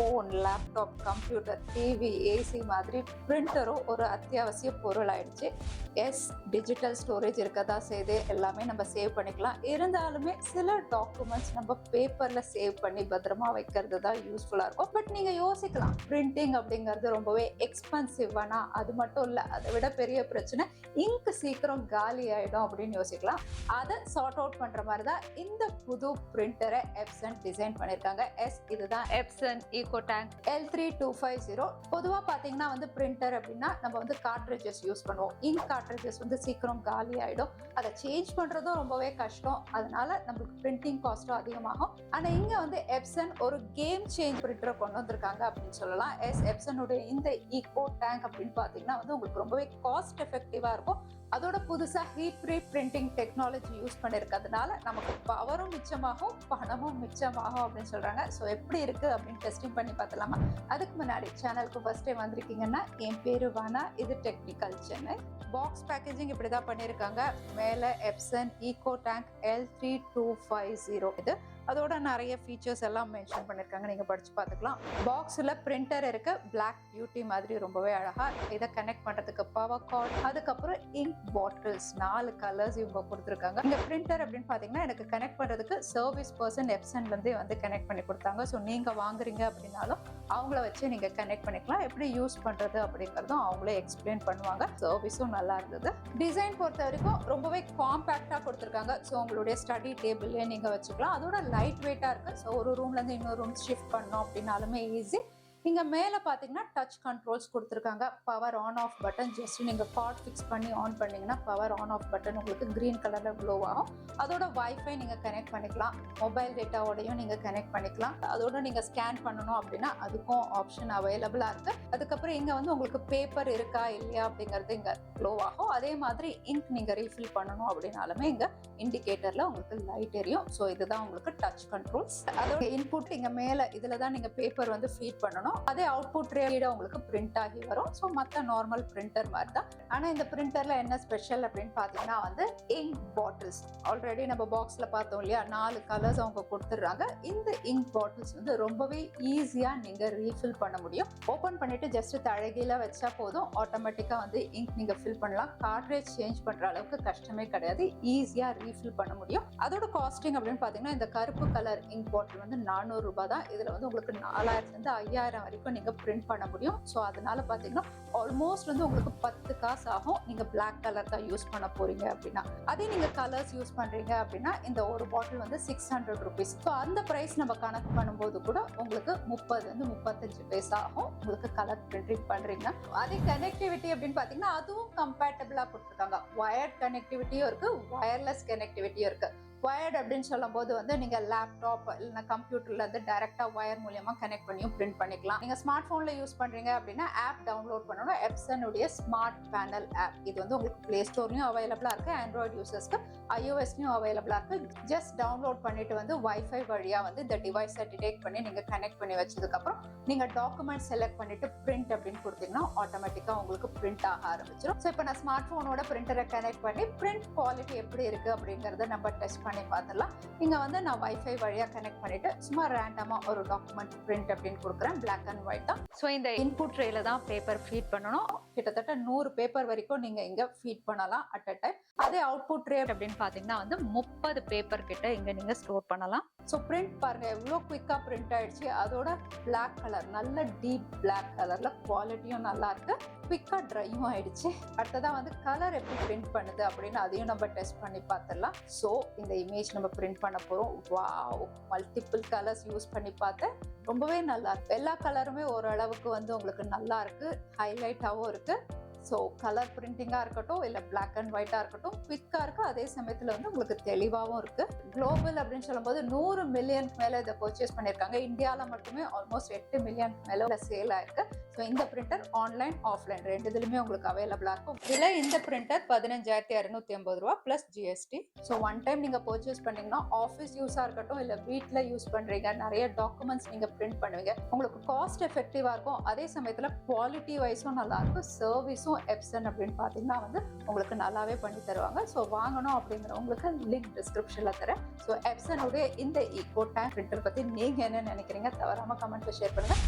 Phone, laptop, computer, TV, AC மாதிரி பிரிண்டரும் ஒரு அத்தியாவசிய பொருள் ஆயிடுச்சு. எஸ், டிஜிட்டல் ஸ்டோரேஜ் இருக்கதா செய்து எல்லாமே நம்ம சேவ் பண்ணிக்கலாம். இருந்தாலுமே சில டாக்குமெண்ட்ஸ் நம்ம பேப்பர்ல சேவ் பண்ணி பத்திரமா வைக்கிறது தான் யூஸ்ஃபுல்லா இருக்கும். பட் நீங்க யோசிக்கலாம், பிரிண்டிங் அப்படிங்கிறது ரொம்பவே எக்ஸ்பென்சிவானா? அது மட்டும் இல்ல, அதை விட பெரிய பிரச்சனை இங்க் சீக்கிரம் காலி ஆயிடும் அப்படின்னு யோசிக்கலாம். அதை சார்ட் அவுட் பண்ற மாதிரி தான் இந்த புது பிரிண்டரை எப்சன் டிசைன் பண்ணிருக்காங்க. இதுதான் எப்சன் ஈகோடேங்க் L3250. பொதுவா பாத்தீங்கன்னா பிரிண்டர் அப்படின்னா நம்ம கார்ட்ரிட்ஜஸ் யூஸ் பண்ணுவோம். இங்க் கார்ட்ரிட்ஜஸ் சீக்கிரம் காலி ஆயிடும். அதை சேஞ்ச் பண்றதும் ரொம்பவே கஷ்டம். அதனால நம்மளுக்கு பிரிண்டிங் காஸ்டும் அதிகமாகும். ஆனா இங்க எப்சன் ஒரு கேம் சேஞ்ச் பிரிண்டரை கொண்டு வந்திருக்காங்க அப்படின்னு சொல்லலாம். எப்சனுடைய இந்த ஈகோடேங்க் அப்படின்னு பாத்தீங்கன்னா உங்களுக்கு ரொம்பவே காஸ்ட் எஃபெக்டிவா இருக்கும். அதோட புதுசா heat pre printing technology use பண்ணிருக்கிறதுனால நமக்கு பவரும் மிச்சமாகும், பணமும் மிச்சமாகும் அப்படின்னு சொல்றாங்க. ஸோ எப்படி இருக்கு அப்படின்னு டெஸ்டிங் பண்ணி பார்த்தலாமா? அதுக்கு முன்னாடி சேனலுக்கு ஃபர்ஸ்ட் டைம் வந்திருக்கீங்கன்னா, என் பேரு வானா, இது டெக்னிக்கல் சென்னை. பாக்ஸ் பேக்கேஜிங் இப்படிதான் பண்ணியிருக்காங்க. மேல எப்சன் ஈகோடேங்க் L3250 இது. அதோட நிறைய ஃபீச்சர்ஸ் எல்லாம் மென்ஷன் பண்ணிருக்காங்க, நீங்க படிச்சு பார்த்துக்கலாம். பாக்ஸ்ல பிரிண்டர் இருக்கு, பிளாக் பியூட்டி மாதிரி ரொம்பவே அழகா. இதை கனெக்ட் பண்றதுக்கு பவர் கார்டு, அதுக்கப்புறம் இங்க் பாட்டில்ஸ், 4 கலர்ஸ் இவங்க கொடுத்துருக்காங்க. இந்த பிரிண்டர் அப்படின்னு பாத்தீங்கன்னா எனக்கு கனெக்ட் பண்றதுக்கு சர்வீஸ் பர்சன் எப்சன்ல இருந்தே கனெக்ட் பண்ணி கொடுத்தாங்க. ஸோ நீங்க வாங்குறீங்க அப்படின்னாலும் அவங்கள வச்சு நீங்க கனெக்ட் பண்ணிக்கலாம். எப்படி யூஸ் பண்றது அப்படிங்கறதும் அவங்களே எக்ஸ்பிளைன் பண்ணுவாங்க. சர்வீஸும் நல்லா இருந்தது. டிசைன் பொறுத்த வரைக்கும் ரொம்பவே காம்பேக்டா கொடுத்துருக்காங்க. ஸோ உங்களுடைய ஸ்டடி டேபிள்லயே நீங்க வச்சுக்கலாம். அதோட லைட் வெயிட்டா இருக்கு. ஸோ ஒரு ரூம்ல இருந்து இன்னொரு ரூம் ஷிஃப்ட் பண்ணோம் அப்படின்னாலுமே ஈஸி. இங்க மேல பாத்தீங்கன்னா டச் கண்ட்ரோல்ஸ் கொடுத்துருக்காங்க. Power on off button, just நீங்க கார்ட் ஃபிக்ஸ் பண்ணி ஆன் பண்ணீங்கன்னா பவர் ஆன் ஆஃப் பட்டன் உங்களுக்கு கிரீன் கலர்ல க்ளோ ஆகும். அதோட வைஃபை நீங்க கனெக்ட் பண்ணிக்கலாம். மொபைல் டேட்டாவோடையும் நீங்க கனெக்ட் பண்ணிக்கலாம். அதோட நீங்க ஸ்கேன் பண்ணணும் அப்படின்னா அதுக்கும் ஆப்ஷன் அவைலபிளா இருக்கு. அதுக்கப்புறம் இங்க உங்களுக்கு பேப்பர் இருக்கா இல்லையா அப்படிங்கிறது இங்க க்ளோ ஆகும். அதே மாதிரி இங்க் நீங்க ரீஃபில் பண்ணணும் அப்படின்னாலுமே இங்க இண்டிகேட்டர்ல உங்களுக்கு லைட் எரியும். ஸோ இதுதான் உங்களுக்கு டச் கண்ட்ரோல்ஸ். அதோட இன்புட் இங்க மேல இதுலதான் நீங்க பேப்பர் ஃபீட் பண்ணணும். அதே அவுட்புட் ரேட் உங்களுக்கு பிரிண்ட் ஆகி வரும். ஸோ மற்ற நார்மல் பிரிண்டர் மாதிரி தான். ஆனா இந்த பிரிண்டர்ல என்ன ஸ்பெஷல் அப்படின்னு பாத்தீங்கன்னா இங்க் பாட்டில்ஸ். ஆல்ரெடி நம்ம பாக்ஸ்ல பார்த்தோம் இல்லையா, 4 கலர்ஸ் அவங்க கொடுத்துடுறாங்க. இந்த இங்க் பாட்டில்ஸ் ரொம்பவே ஈஸியா நீங்க ரீஃபில் பண்ண முடியும். ஓபன் பண்ணிட்டு ஜஸ்ட் தழகில வச்சா போதும், ஆட்டோமேட்டிக்கா இங்க் நீங்க ஃபில் பண்ணலாம். கார்ட்ரேஜ் சேஞ்ச் பண்ற அளவுக்கு கஷ்டமே கிடையாது. ஈஸியா ரீஃபில் பண்ண முடியும். அதோட காஸ்டிங் அப்படின்னு பாத்தீங்கன்னா இந்த கருப்பு கலர் இங்க் பாட்டில் 400 ரூபாய் தான். இதுல உங்களுக்கு 4000 இருந்து 5000 வரைக்கும் நீங்க பிரிண்ட் பண்ண முடியும். ஸோ அதனால பாத்தீங்கன்னா ஆல்மோஸ்ட் உங்களுக்கு 10 காசு ஆகும். நீங்க பிளாக் கலர் தான் யூஸ் பண்ண போறீங்க அப்படின்னா. அதே நீங்க கலர்ஸ் யூஸ் பண்றீங்க அப்படின்னா இந்த ஒரு பாட்டில் 600 ருபீஸ். ஸோ அந்த பிரைஸ் நம்ம கணக்கு பண்ணும்போது கூட உங்களுக்கு 30 இருந்து 35 பைசா ஆகும் உங்களுக்கு கலர் பிரிண்டிங் பண்றீங்க. அதே கனெக்டிவிட்டி அப்படின்னு பாத்தீங்கன்னா அதுவும் கம்பேட்டபிளா கொடுத்துருக்காங்க. வயர்ட் கனெக்டிவிட்டியும் இருக்கு, வயர்லெஸ் கனெக்டிவிட்டியும் இருக்கு. வயர்ட் அப்படின்னு சொல்லும் போது நீங்க லேப்டாப் இல்லைன்னா கம்ப்யூட்டர்ல டைரக்டா வயர் மூலியமா கனெக்ட் பண்ணியும் பிரிண்ட் பண்ணிக்கலாம். நீங்க ஸ்மார்ட் போன்ல யூஸ் பண்றீங்க அப்படின்னா ஆப் டவுன்லோட் பண்ணணும். எப்சனுடைய ஸ்மார்ட் பேனல் ஆப். இது உங்களுக்கு பிளே ஸ்டோர்லயும் அவைலபிளா இருக்கு, ஆண்ட்ராய்டு யூசர்ஸ்க்கு iOSலயும் அவைலபிளா இருக்கு. ஜஸ்ட் டவுன்லோட் பண்ணிட்டு வைஃபை வழியா இந்த டிவைஸை டிடெக்ட் பண்ணி நீங்க கனெக்ட் பண்ணி வச்சதுக்கு அப்புறம் நீங்க டாக்குமெண்ட் செலக்ட் பண்ணிட்டு பிரிண்ட் அப்படின்னு கொடுத்தீங்கன்னா ஆட்டோமேட்டிக்கா உங்களுக்கு பிரிண்ட் ஆக ஆரம்பிச்சிடும். ஸோ இப்போ நான் ஸ்மார்ட் போனோட பிரிண்டரை கனெக்ட் பண்ணி பிரிண்ட் குவாலிட்டி எப்படி இருக்கு அப்படிங்கறத நம்ம டெஸ்ட் பண்ணி பார்த்துடலாம். இங்க நான் வைஃபை வழியா கனெக்ட் பண்ணிட்டு சும்மா ரேண்டமா ஒரு டாக்குமெண்ட் பிரிண்ட் அப்படின்னு கொடுக்குறேன், பிளாக் அண்ட் ஒயிட்டா. ஸோ இந்த இன்புட் ட்ரேல தான் பேப்பர் ஃபீட் பண்ணணும். கிட்டத்தட்ட 100 பேப்பர் வரைக்கும் நீங்க இங்க ஃபீட் பண்ணலாம் அட் அ டைம். அதே அவுட்புட் ட்ரே அப்படின்னு பாத்தீங்கன்னா 30 பேப்பர் கிட்ட இங்க நீங்க ஸ்டோர் பண்ணலாம். ஸோ பிரிண்ட் பாருங்க எவ்வளோ குவிக்கா பிரிண்ட் ஆயிடுச்சு. அதோட பிளாக் கலர், நல்ல டீப் பிளாக் கலர்ல குவாலிட்டியும் நல்லா இருக்கு, குவிக்கா ட்ரையும் ஆயிடுச்சு. அடுத்ததான் கலர் எப்படி பிரிண்ட் பண்ணுது அப்படின்னு அதையும் நம்ம டெஸ்ட் பண்ணி பார்த்துடலாம். ஸோ இந்த இமேஜ் நம்ம பிரிண்ட் பண்ண போறோம். வாவ், மல்டிபிள் கலர்ஸ் யூஸ் பண்ணி பார்த்தேன், ரொம்பவே நல்லா இருக்கு. எல்லா கலருமே ஓரளவுக்கு உங்களுக்கு நல்லா இருக்கு, ஹைலைட்டாவும் இருக்கு. ஸோ கலர் பிரிண்டிங்கா இருக்கட்டும் இல்ல பிளாக் அண்ட் ஒயிட்டா இருக்கட்டும் குவிக்கா இருக்கு. அதே சமயத்துல உங்களுக்கு தெளிவாகவும் இருக்கு. குளோபல் அப்படின்னு சொல்லும்போது 100 மில்லியன் மேல இதை பர்ச்சேஸ் பண்ணிருக்காங்க. இந்தியாவில மட்டுமே ஆல்மோஸ்ட் 8 மில்லியன் மேல சேல் ஆயிருக்கு. ஸோ இந்த பிரிண்டர் ஆன்லைன் ஆஃப்லைன் ரெண்டு இதுலயுமே உங்களுக்கு அவைலபிளா இருக்கும். இதுல இந்த பிரிண்டர் 15,650 ரூபா plus GST. So one time நீங்க பர்ச்சேஸ் பண்ணீங்கன்னா ஆஃபீஸ் யூஸா இருக்கட்டும் இல்ல வீட்டுல யூஸ் பண்றீங்க, நிறைய டாக்குமெண்ட்ஸ் நீங்க பிரிண்ட் பண்ணுவீங்க, உங்களுக்கு காஸ்ட் எஃபெக்டிவா இருக்கும். அதே சமயத்துல குவாலிட்டி வைஸும் நல்லா இருக்கும், சர்வீஸும் ப்ரைஸும் எப்சன் அப்படின்னு பார்த்தீங்கன்னா வந்து உங்களுக்கு நல்லாவே பண்ணி தருவாங்க. ஸோ வாங்கணும் அப்படிங்கிறவங்களுக்கு லிங்க் டிஸ்கிரிப்ஷனில் தரேன். ஸோ எப்சனுடைய இந்த ஈகோ டேங்க் பிரிண்டர் பற்றி நீங்கள் என்ன நினைக்கிறீங்க? தவறாமல் கமெண்ட்டில் ஷேர் பண்ணுங்கள்.